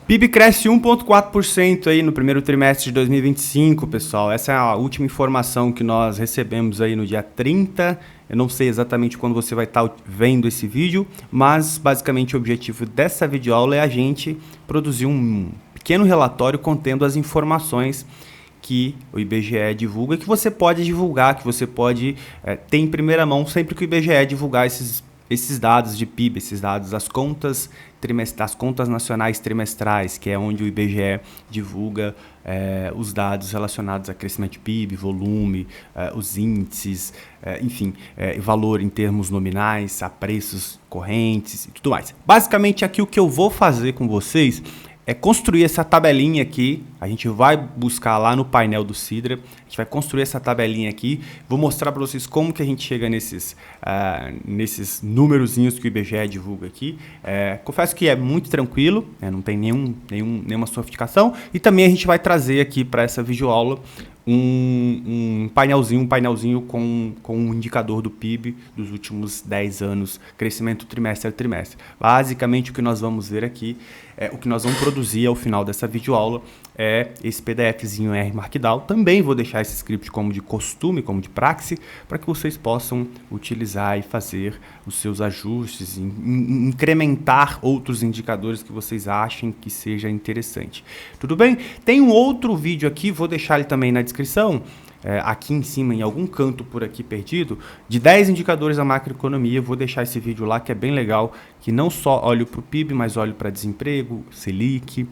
PIB cresce 1,4% aí no primeiro trimestre de 2025, pessoal. Essa é a última informação que nós recebemos aí no dia 30. Eu não sei exatamente quando você vai estar vendo esse vídeo, mas basicamente o objetivo dessa videoaula é a gente produzir um pequeno relatório contendo as informações que o IBGE divulga, que você pode divulgar, que você pode ter em primeira mão sempre que o IBGE divulgar esses dados de PIB, esses dados das contas nacionais trimestrais, que é onde o IBGE divulga os dados relacionados a crescimento de PIB, volume, os índices, enfim, valor em termos nominais, a preços correntes e tudo mais. Basicamente aqui o que eu vou fazer com vocês é construir essa tabelinha aqui. A gente vai buscar lá no painel do Sidra, a gente vai construir essa tabelinha aqui, vou mostrar para vocês como que a gente chega nesses númerozinhos que o IBGE divulga aqui. Confesso que é muito tranquilo, não tem nenhuma sofisticação, e também a gente vai trazer aqui para essa videoaula um painelzinho com um indicador do PIB dos últimos 10 anos, crescimento trimestre a trimestre. Basicamente o que nós vamos ver aqui, o que nós vamos produzir ao final dessa videoaula é esse PDFzinho R Markdown. Também vou deixar esse script como de costume, como de praxe, para que vocês possam utilizar e fazer os seus ajustes, incrementar outros indicadores que vocês achem que seja interessante. Tudo bem? Tem um outro vídeo aqui, vou deixar ele também na descrição, aqui em cima, em algum canto por aqui perdido, de 10 indicadores da macroeconomia. Vou deixar esse vídeo lá que é bem legal, que não só olho para o PIB, mas olho para desemprego, Selic,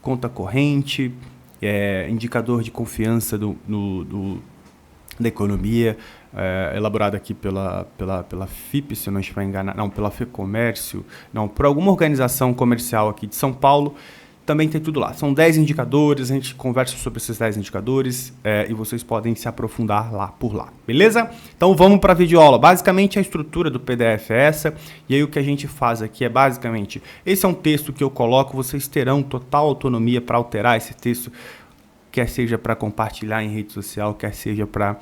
conta corrente, indicador de confiança da economia, elaborado aqui pela FIP, se eu não estiver enganado, não, pela FEComércio, não, por alguma organização comercial aqui de São Paulo. Também tem tudo lá. São 10 indicadores, a gente conversa sobre esses 10 indicadores e vocês podem se aprofundar por lá, beleza? Então vamos para a videoaula. Basicamente a estrutura do PDF é essa, e aí o que a gente faz aqui é basicamente, esse é um texto que eu coloco, vocês terão total autonomia para alterar esse texto, quer seja para compartilhar em rede social, quer seja para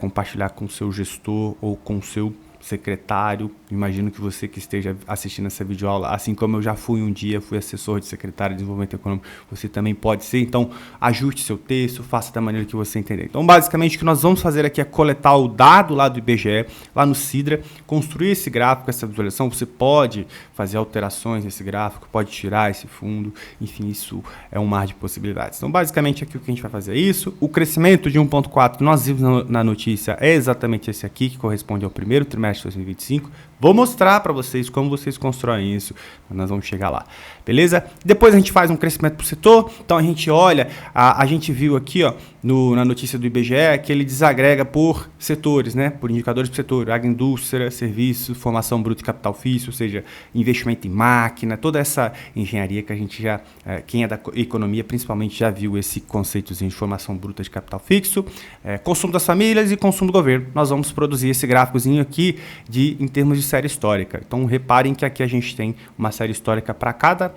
compartilhar com o seu gestor ou com o seu secretário. Imagino que você que esteja assistindo essa videoaula, assim como eu já fui um dia, fui assessor de secretário de desenvolvimento econômico, você também pode ser. Então, ajuste seu texto, faça da maneira que você entender. Então, basicamente, o que nós vamos fazer aqui é coletar o dado lá do IBGE, lá no Sidra, construir esse gráfico, essa visualização. Você pode fazer alterações nesse gráfico, pode tirar esse fundo, enfim, isso é um mar de possibilidades. Então, basicamente, aqui o que a gente vai fazer é isso. O crescimento de 1,4 que nós vimos na notícia é exatamente esse aqui, que corresponde ao primeiro trimestre de 2025. Vou mostrar para vocês como vocês constroem isso, nós vamos chegar lá, beleza? Depois a gente faz um crescimento por setor, então a gente olha, a gente viu aqui ó, na notícia do IBGE que ele desagrega por setores, né? Por indicadores por setor, agroindústria, serviços, formação bruta e capital fixo, ou seja, investimento em máquina, toda essa engenharia que a gente já, quem é da economia principalmente já viu esse conceitozinho de formação bruta de capital fixo, consumo das famílias e consumo do governo. Nós vamos produzir esse gráficozinho aqui em termos de série histórica. Então reparem que aqui a gente tem uma série histórica para cada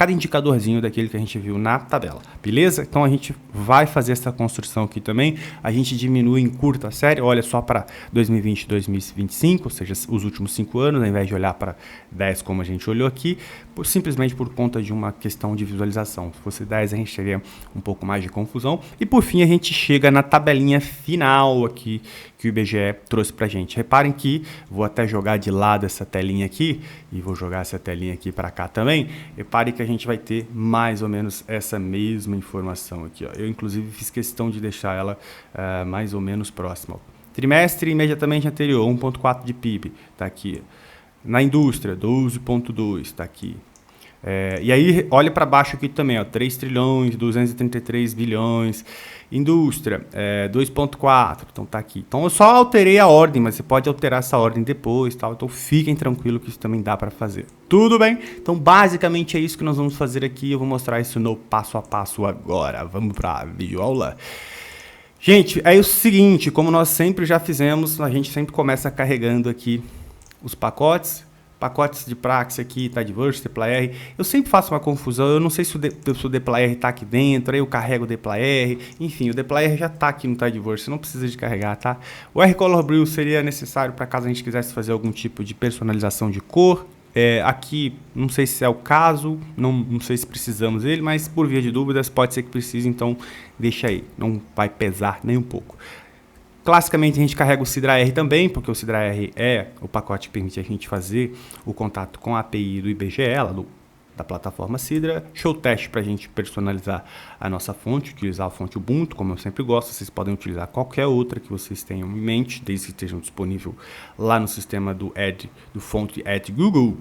indicadorzinho daquele que a gente viu na tabela, beleza? Então a gente vai fazer essa construção aqui também, a gente diminui, encurta a série, olha só para 2020 e 2025, ou seja, os últimos 5 anos, ao invés de olhar para 10 como a gente olhou aqui, simplesmente por conta de uma questão de visualização. Se fosse 10 a gente teria um pouco mais de confusão, e por fim a gente chega na tabelinha final aqui que o IBGE trouxe para a gente. Reparem que vou até jogar de lado essa telinha aqui, e vou jogar essa telinha aqui para cá também. Reparem que a gente vai ter mais ou menos essa mesma informação aqui, ó. Eu inclusive fiz questão de deixar ela mais ou menos próxima. Trimestre imediatamente anterior, 1,4 de PIB, está aqui. Na indústria, 12,2, está aqui. E aí, olha para baixo aqui também, ó, 3 trilhões, 233 bilhões. Indústria, 2,4, então tá aqui. Então eu só alterei a ordem, mas você pode alterar essa ordem depois, tal. Então fiquem tranquilos que isso também dá para fazer. Tudo bem? Então basicamente é isso que nós vamos fazer aqui. Eu vou mostrar isso no passo a passo agora. Vamos para a videoaula. Gente, é o seguinte, como nós sempre já fizemos, a gente sempre começa carregando aqui os pacotes de praxe aqui, tá Diversity, DeployR. Eu sempre faço uma confusão, eu não sei se o DeployR está aqui dentro, aí eu carrego o DeployR, enfim, o DeployR já está aqui no Tidyverse, não precisa de carregar, tá? O R-Color Blue seria necessário para caso a gente quisesse fazer algum tipo de personalização de cor, Aqui, não sei se é o caso, não sei se precisamos dele, mas por via de dúvidas pode ser que precise, então deixa aí, não vai pesar nem um pouco. Classicamente a gente carrega o Sidra R também, porque o Sidra R é o pacote que permite a gente fazer o contato com a API do IBGE, da plataforma Sidra. Show teste para a gente personalizar a nossa fonte, utilizar a fonte Ubuntu, como eu sempre gosto. Vocês podem utilizar qualquer outra que vocês tenham em mente, desde que estejam disponível lá no sistema do fonte Add Google.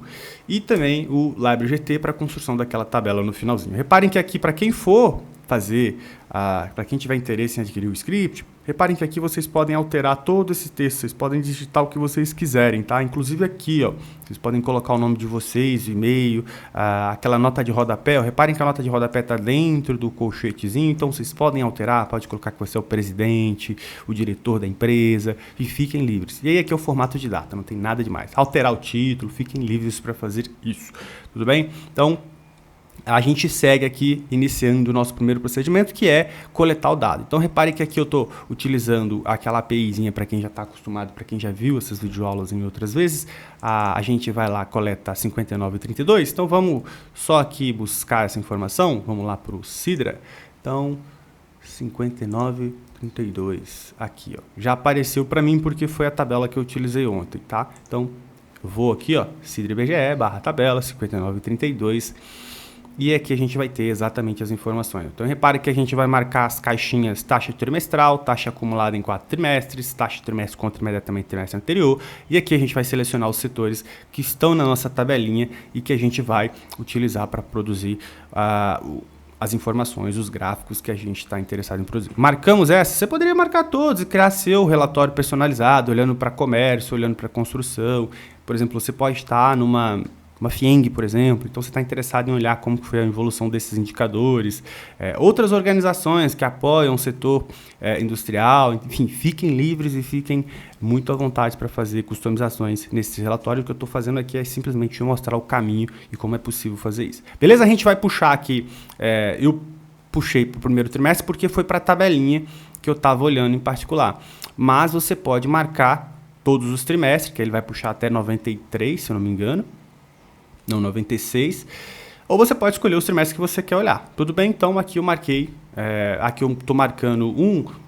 E também o LibraryGT para a construção daquela tabela no finalzinho. Reparem que aqui, para quem for fazer, para quem tiver interesse em adquirir o script, reparem que aqui vocês podem alterar todo esse texto, vocês podem digitar o que vocês quiserem, tá? Inclusive aqui, ó, vocês podem colocar o nome de vocês, e-mail, aquela nota de rodapé, ó, reparem que a nota de rodapé está dentro do colchetezinho, então vocês podem alterar, pode colocar que você é o presidente, o diretor da empresa, e fiquem livres. E aí aqui é o formato de data, não tem nada demais. Alterar o título, fiquem livres para fazer isso, tudo bem? Então, a gente segue aqui iniciando o nosso primeiro procedimento, que é coletar o dado. Então, repare que aqui eu estou utilizando aquela APIzinha para quem já está acostumado, para quem já viu essas videoaulas em outras vezes. A gente vai lá, coleta 5932. Então, vamos só aqui buscar essa informação. Vamos lá para o Sidra. Então, 5932. Aqui, ó. Já apareceu para mim porque foi a tabela que eu utilizei ontem, tá? Então, vou aqui, ó, Sidra IBGE, /tabela 5932. E aqui a gente vai ter exatamente as informações. Então, repare que a gente vai marcar as caixinhas taxa trimestral, taxa acumulada em 4 trimestres, taxa trimestre contra imediatamente trimestre anterior. E aqui a gente vai selecionar os setores que estão na nossa tabelinha e que a gente vai utilizar para produzir as informações, os gráficos que a gente está interessado em produzir. Marcamos essa? Você poderia marcar todos e criar seu relatório personalizado, olhando para comércio, olhando para construção. Por exemplo, você pode estar numa FIENG, por exemplo, então você está interessado em olhar como foi a evolução desses indicadores. Outras organizações que apoiam o setor industrial, enfim, fiquem livres e fiquem muito à vontade para fazer customizações nesse relatório. O que eu estou fazendo aqui é simplesmente te mostrar o caminho e como é possível fazer isso. Beleza? A gente vai puxar aqui, eu puxei para o primeiro trimestre porque foi para a tabelinha que eu estava olhando em particular. Mas você pode marcar todos os trimestres, que ele vai puxar até 93, se eu não me engano. Não, 96, ou você pode escolher os trimestres que você quer olhar. Tudo bem? Então, aqui eu marquei, aqui eu estou marcando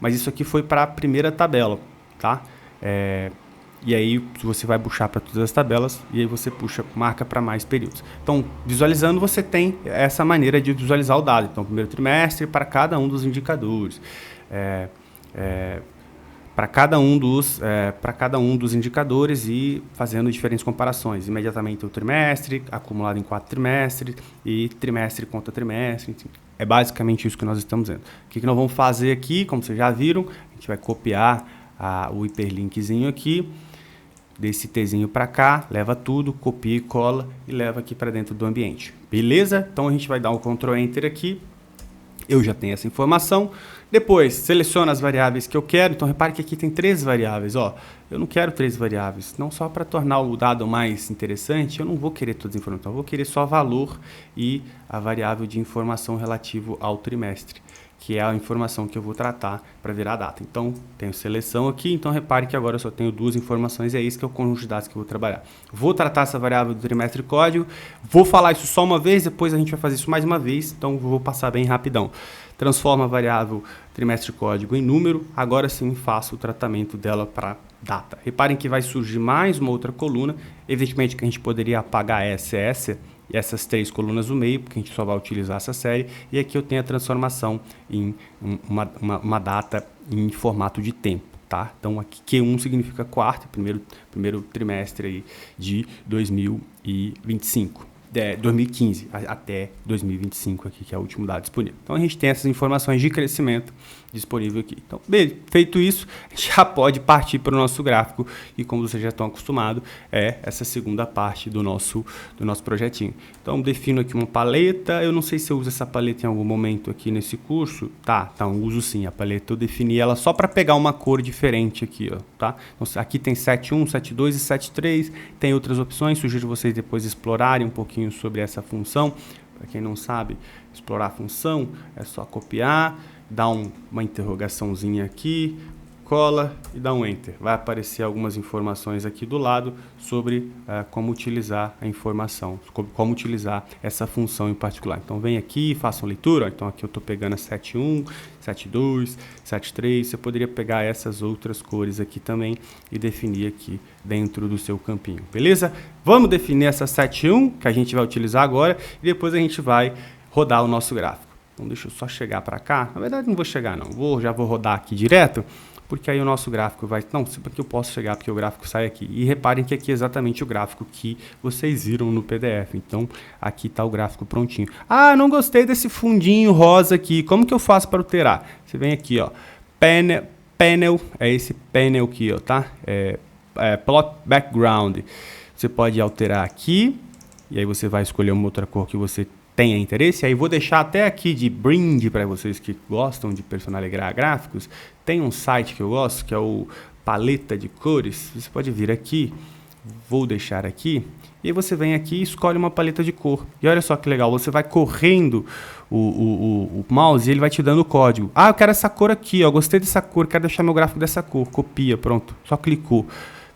mas isso aqui foi para a primeira tabela, tá? E aí você vai puxar para todas as tabelas e aí você marca para mais períodos. Então, visualizando, você tem essa maneira de visualizar o dado. Então, primeiro trimestre para cada um dos indicadores. Para cada um dos indicadores e fazendo diferentes comparações. Imediatamente o trimestre, acumulado em 4 trimestres e trimestre contra trimestre. Enfim, é basicamente isso que nós estamos vendo. O que nós vamos fazer aqui, como vocês já viram, a gente vai copiar o hiperlinkzinho aqui, desse Tzinho para cá, leva tudo, copia e cola e leva aqui para dentro do ambiente. Beleza? Então a gente vai dar um Ctrl Enter aqui. Eu já tenho essa informação. Depois, seleciono as variáveis que eu quero. Então, repare que aqui tem 3 variáveis. Ó. Eu não quero 3 variáveis. Não só para tornar o dado mais interessante, eu não vou querer todas as informações. Eu vou querer só valor e a variável de informação relativo ao trimestre, que é a informação que eu vou tratar para virar a data. Então, tenho seleção aqui. Então, repare que agora eu só tenho 2 informações. É isso que é o conjunto de dados que eu vou trabalhar. Vou tratar essa variável do trimestre código. Vou falar isso só uma vez, depois a gente vai fazer isso mais uma vez. Então, vou passar bem rapidão. Transforma a variável trimestre código em número. Agora sim, faço o tratamento dela para data. Reparem que vai surgir mais uma outra coluna. Evidentemente que a gente poderia apagar essa e essas 3 colunas do meio, porque a gente só vai utilizar essa série. E aqui eu tenho a transformação em uma data em formato de tempo. Tá? Então, aqui Q1 significa quarto, primeiro trimestre aí de 2025. 2015 até 2025 aqui, que é o último dado disponível. Então, a gente tem essas informações de crescimento disponível aqui. Então, bem, feito isso, já pode partir para o nosso gráfico e, como vocês já estão acostumados, é essa segunda parte do nosso projetinho. Então, defino aqui uma paleta. Eu não sei se eu uso essa paleta em algum momento aqui nesse curso. Tá, eu uso sim a paleta. Eu defini ela só para pegar uma cor diferente aqui, ó, tá? Então, aqui tem 7.1, 7.2 e 7.3. Tem outras opções. Sugiro vocês depois explorarem um pouquinho sobre essa função. Para quem não sabe explorar a função, é só copiar, dar uma interrogaçãozinha aqui, cola e dá um Enter. Vai aparecer algumas informações aqui do lado sobre como utilizar a informação, como utilizar essa função em particular. Então vem aqui, façam leitura. Então aqui eu estou pegando a 7.1, 7.2, 7.3. Você poderia pegar essas outras cores aqui também e definir aqui dentro do seu campinho, beleza? Vamos definir essa 7.1 que a gente vai utilizar agora e depois a gente vai rodar o nosso gráfico. Então deixa eu só chegar para cá. Na verdade não vou chegar não, já vou rodar aqui direto, porque aí o nosso gráfico vai... Não, porque eu posso chegar, porque o gráfico sai aqui. E reparem que aqui é exatamente o gráfico que vocês viram no PDF. Então aqui está o gráfico prontinho. Ah, não gostei desse fundinho rosa aqui. Como que eu faço para alterar? Você vem aqui, ó. Panel, é esse panel aqui, ó, tá? Plot background. Você pode alterar aqui, e aí você vai escolher uma outra cor que você tenha interesse. Aí vou deixar até aqui de brinde para vocês que gostam de personalizar gráficos. Tem um site que eu gosto, que é o Paleta de Cores. Você pode vir aqui, vou deixar aqui, e aí você vem aqui e escolhe uma paleta de cor. E olha só que legal, você vai correndo o mouse e ele vai te dando o código. Ah, eu quero essa cor aqui, ó, gostei dessa cor, quero deixar meu gráfico dessa cor. Copia, pronto, só clicou.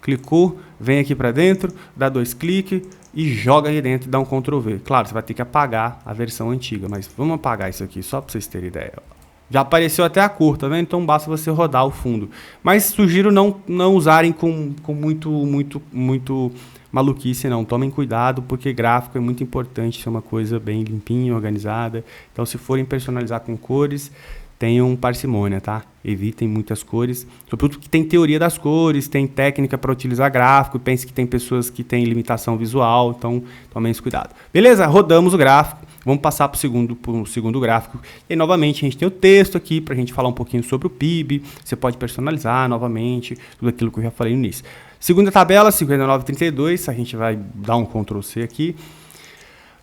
Clicou, vem aqui para dentro, dá 2 cliques e joga aí dentro e dá um Ctrl V. Claro, você vai ter que apagar a versão antiga, mas vamos apagar isso aqui só para vocês terem ideia. Já apareceu até a cor, tá vendo? Então basta você rodar o fundo. Mas sugiro não usarem com muito maluquice, não. Tomem cuidado, porque gráfico é muito importante ser uma coisa bem limpinha, organizada. Então se forem personalizar com cores, tenham parcimônia, tá? Evitem muitas cores, sobretudo que tem teoria das cores, tem técnica para utilizar gráfico, pense que tem pessoas que têm limitação visual, então tomem esse cuidado. Beleza? Rodamos o gráfico, vamos passar para o segundo gráfico. E novamente a gente tem o texto aqui para a gente falar um pouquinho sobre o PIB, você pode personalizar novamente, tudo aquilo que eu já falei no início. Segunda tabela, 59,32, a gente vai dar um Ctrl C aqui.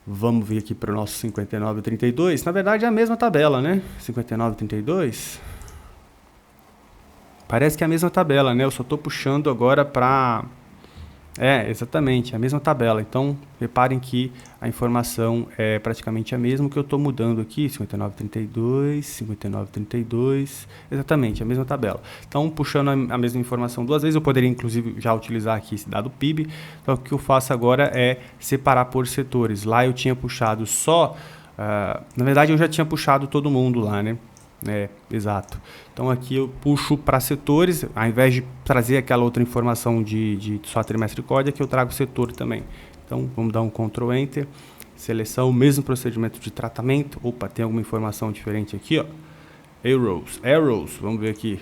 Vamos vir aqui para o nosso 59,32. Na verdade é a mesma tabela, né? 59,32. Parece que é a mesma tabela, né? Eu só estou puxando agora para... exatamente, é a mesma tabela. Então, reparem que a informação é praticamente a mesma. Que eu estou mudando aqui, 59,32, 59,32, exatamente, a mesma tabela. Então, puxando a mesma informação duas vezes, eu poderia, inclusive, já utilizar aqui esse dado PIB. Então, o que eu faço agora é separar por setores. Lá eu tinha puxado só... na verdade, eu já tinha puxado todo mundo lá, né? Exato. Então aqui eu puxo para setores, ao invés de trazer aquela outra informação de só trimestre código, aqui eu trago setor também. Então vamos dar um Ctrl Enter, seleção, o mesmo procedimento de tratamento. Opa, tem alguma informação diferente aqui, ó. Arrows, vamos ver aqui.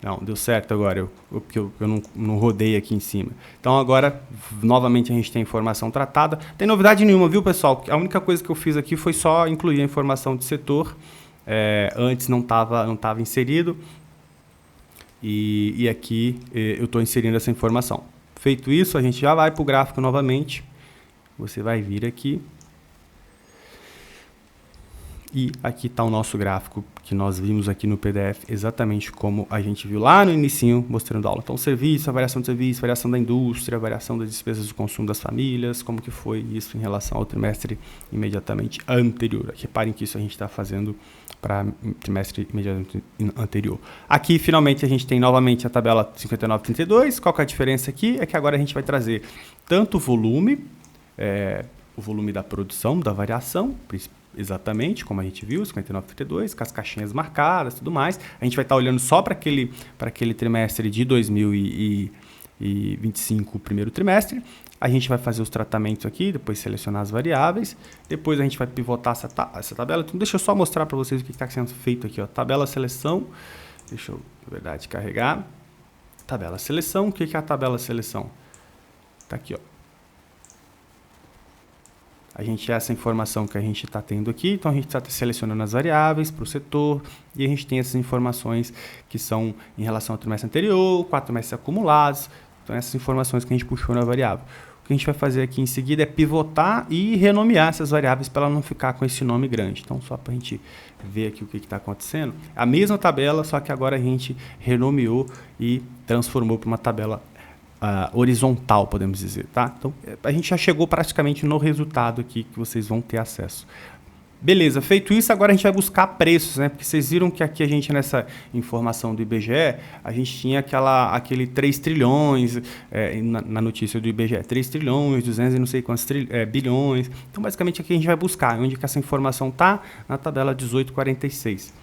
Não, deu certo agora, porque eu não rodei aqui em cima. Então agora, novamente, a gente tem informação tratada. Não tem novidade nenhuma, viu, pessoal? A única coisa que eu fiz aqui foi só incluir a informação de setor. Antes não estava inserido. E aqui eu estou inserindo essa informação. Feito isso, a gente já vai para o gráfico novamente. Você vai vir aqui. E aqui está o nosso gráfico que nós vimos aqui no PDF, exatamente como a gente viu lá no inicinho, mostrando a aula. Então, serviço, a variação de serviço, variação da indústria, variação das despesas de consumo das famílias, como que foi isso em relação ao trimestre imediatamente anterior. Reparem que isso a gente está fazendo para trimestre imediatamente anterior. Aqui, finalmente, a gente tem novamente a tabela 59,32. Qual que é a diferença aqui? É que agora a gente vai trazer tanto o volume da produção, da variação, exatamente, como a gente viu, 59,32, com as caixinhas marcadas e tudo mais. A gente vai estar olhando só para aquele trimestre de 2025, o primeiro trimestre. A gente vai fazer os tratamentos aqui, depois selecionar as variáveis. Depois a gente vai pivotar essa tabela. Então, deixa eu só mostrar para vocês o que está sendo feito aqui, ó. Tabela seleção. Deixa eu, na verdade, carregar. Tabela seleção. O que é a tabela seleção? Está aqui, ó. Essa informação que a gente está tendo aqui, então a gente está selecionando as variáveis para o setor e a gente tem essas informações que são em relação ao trimestre anterior, 4 trimestres acumulados, então essas informações que a gente puxou na variável. O que a gente vai fazer aqui em seguida é pivotar e renomear essas variáveis para ela não ficar com esse nome grande. Então, só para a gente ver aqui o que está acontecendo, a mesma tabela, só que agora a gente renomeou e transformou para uma tabela horizontal, podemos dizer, tá? Então, a gente já chegou praticamente no resultado aqui que vocês vão ter acesso. Beleza, feito isso, agora a gente vai buscar preços, né? Porque vocês viram que aqui a gente, nessa informação do IBGE, a gente tinha aquele 3 trilhões, na notícia do IBGE, 3 trilhões, 200 e não sei quantos bilhões. Então, basicamente, aqui a gente vai buscar onde que essa informação está, na tabela 1846.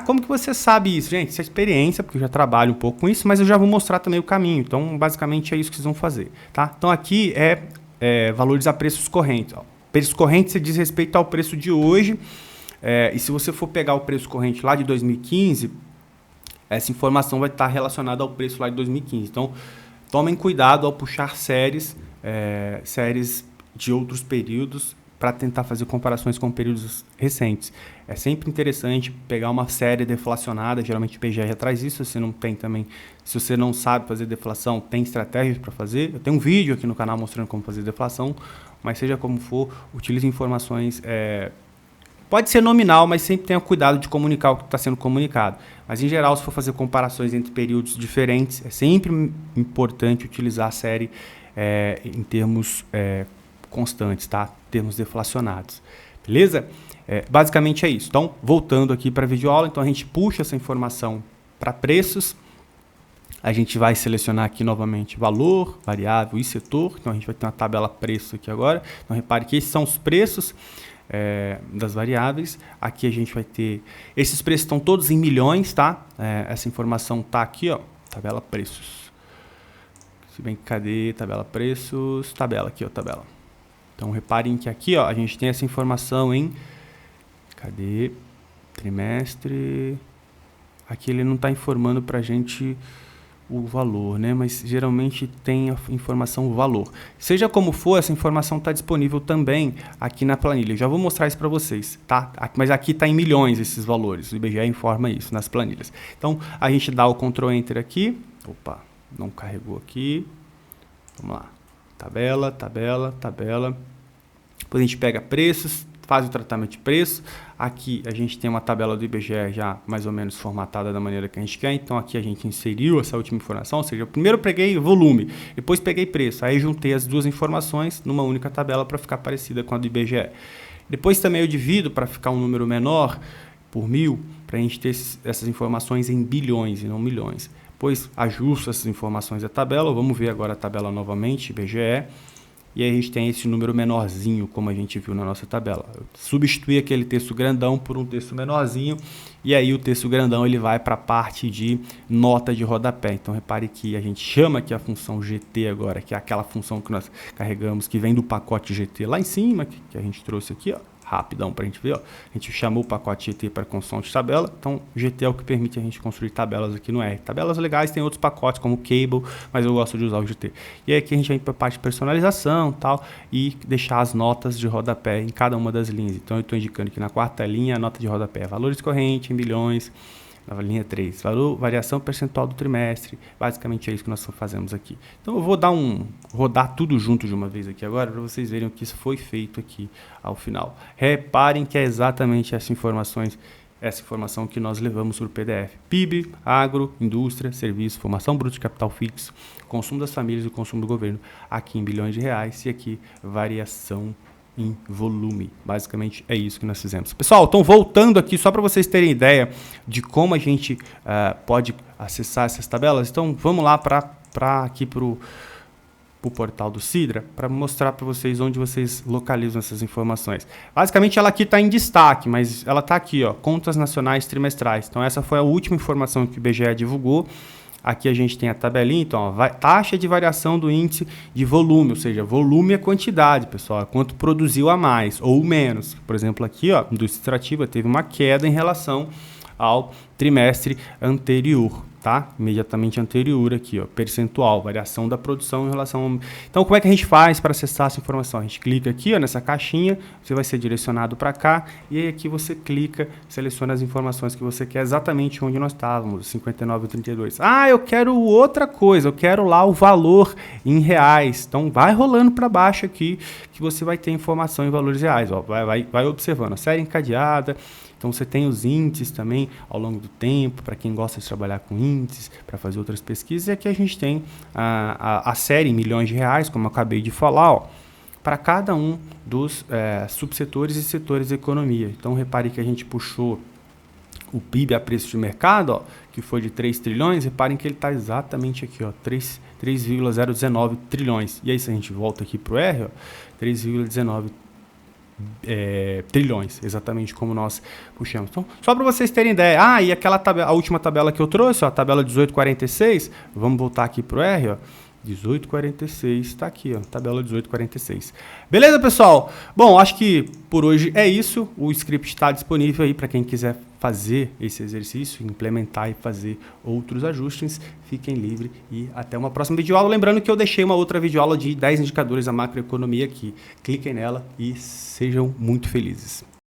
Como que você sabe isso? Gente, isso é experiência, porque eu já trabalho um pouco com isso, mas eu já vou mostrar também o caminho. Então, basicamente, é isso que vocês vão fazer, tá? Então, aqui valores a preços correntes, ó. Preço corrente se diz respeito ao preço de hoje, e se você for pegar o preço corrente lá de 2015, essa informação vai estar relacionada ao preço lá de 2015. Então, tomem cuidado ao puxar séries de outros períodos para tentar fazer comparações com períodos recentes. É sempre interessante pegar uma série deflacionada, geralmente o IBGE já traz isso, se não tem também, se você não sabe fazer deflação, tem estratégias para fazer. Eu tenho um vídeo aqui no canal mostrando como fazer deflação, mas seja como for, utilize informações, pode ser nominal, mas sempre tenha cuidado de comunicar o que está sendo comunicado. Mas, em geral, se for fazer comparações entre períodos diferentes, é sempre importante utilizar a série em termos constantes, tá? Termos deflacionados. Beleza? Basicamente é isso. Então, voltando aqui para a videoaula, então a gente puxa essa informação para preços. A gente vai selecionar aqui novamente valor, variável e setor. Então, a gente vai ter uma tabela preço aqui agora. Então, repare que esses são os preços das variáveis. Aqui a gente vai ter... Esses preços estão todos em milhões, tá? Essa informação está aqui, ó, tabela preços. Se bem que cadê tabela preços? Tabela aqui, ó, tabela. Então, reparem que aqui, ó, a gente tem essa informação em... Cadê? Trimestre... Aqui ele não está informando para a gente o valor, né? Mas geralmente tem a informação valor. Seja como for, essa informação está disponível também aqui na planilha. Eu já vou mostrar isso para vocês, tá? Mas aqui está em milhões esses valores. O IBGE informa isso nas planilhas. Então, a gente dá o Ctrl Enter aqui. Opa, não carregou aqui. Vamos lá. Tabela, tabela, tabela. Depois a gente pega preços, faz o tratamento de preço. Aqui a gente tem uma tabela do IBGE já mais ou menos formatada da maneira que a gente quer. Então aqui a gente inseriu essa última informação, ou seja, eu primeiro peguei volume, depois peguei preço. Aí juntei as duas informações numa única tabela para ficar parecida com a do IBGE. Depois também eu divido para ficar um número menor por 1000, para a gente ter essas informações em bilhões e não milhões. Depois ajusto essas informações da tabela. Vamos ver agora a tabela novamente, IBGE. E aí a gente tem esse número menorzinho, como a gente viu na nossa tabela. Eu substituí aquele texto grandão por um texto menorzinho, e aí o texto grandão ele vai para a parte de nota de rodapé. Então repare que a gente chama aqui a função GT agora, que é aquela função que nós carregamos, que vem do pacote GT lá em cima, que a gente trouxe aqui, ó, rapidão para a gente ver. Ó. A gente chamou o pacote GT para construção de tabela, então GT é o que permite a gente construir tabelas aqui no R. Tabelas legais tem outros pacotes como Cable, mas eu gosto de usar o GT. E aí aqui a gente vem para a parte de personalização tal, e deixar as notas de rodapé em cada uma das linhas. Então eu estou indicando que na quarta linha a nota de rodapé é valores correntes em milhões, na linha 3, variação percentual do trimestre. Basicamente é isso que nós fazemos aqui. Então eu vou rodar tudo junto de uma vez aqui agora, para vocês verem o que isso foi feito aqui ao final. Reparem que é exatamente essa informação que nós levamos para o PDF. PIB, agro, indústria, serviço, formação bruta de capital fixo, consumo das famílias e consumo do governo, aqui em bilhões de reais, e aqui variação em volume. Basicamente é isso que nós fizemos. Pessoal, então voltando aqui, só para vocês terem ideia de como a gente pode acessar essas tabelas, então vamos lá aqui para o portal do Sidra, para mostrar para vocês onde vocês localizam essas informações. Basicamente ela aqui está em destaque, mas ela está aqui, ó, contas nacionais trimestrais. Então essa foi a última informação que o IBGE divulgou. Aqui a gente tem a tabelinha, então, ó, taxa de variação do índice de volume, ou seja, volume é quantidade, pessoal, é quanto produziu a mais ou menos. Por exemplo, aqui, ó, indústria extrativa teve uma queda em relação ao trimestre anterior, tá? Imediatamente anterior aqui, ó, percentual, variação da produção em relação ao... Então, como é que a gente faz para acessar essa informação? A gente clica aqui, ó, nessa caixinha, você vai ser direcionado para cá, e aí aqui você clica, seleciona as informações que você quer, exatamente onde nós estávamos, 59 e 32. Ah, eu quero outra coisa, eu quero lá o valor em reais. Então, vai rolando para baixo aqui, que você vai ter informação em valores reais, ó, vai observando a série encadeada. Então, você tem os índices também ao longo do tempo, para quem gosta de trabalhar com índices, para fazer outras pesquisas. E aqui a gente tem a série em milhões de reais, como eu acabei de falar, ó, para cada um dos subsetores e setores da economia. Então, repare que a gente puxou o PIB a preço de mercado, ó, que foi de 3 trilhões, reparem que ele está exatamente aqui, 3,019 trilhões. E aí, se a gente volta aqui para o R, 3,19 trilhões, exatamente como nós puxamos. Então, só para vocês terem ideia. E aquela tabela, a última tabela que eu trouxe, a tabela 1846, vamos voltar aqui para o R, 1846, está aqui, tabela 1846. Beleza, pessoal? Bom, acho que por hoje é isso. O script está disponível aí para quem quiser fazer esse exercício, implementar e fazer outros ajustes. Fiquem livres e até uma próxima videoaula. Lembrando que eu deixei uma outra videoaula de 10 indicadores da macroeconomia aqui. Cliquem nela e sejam muito felizes.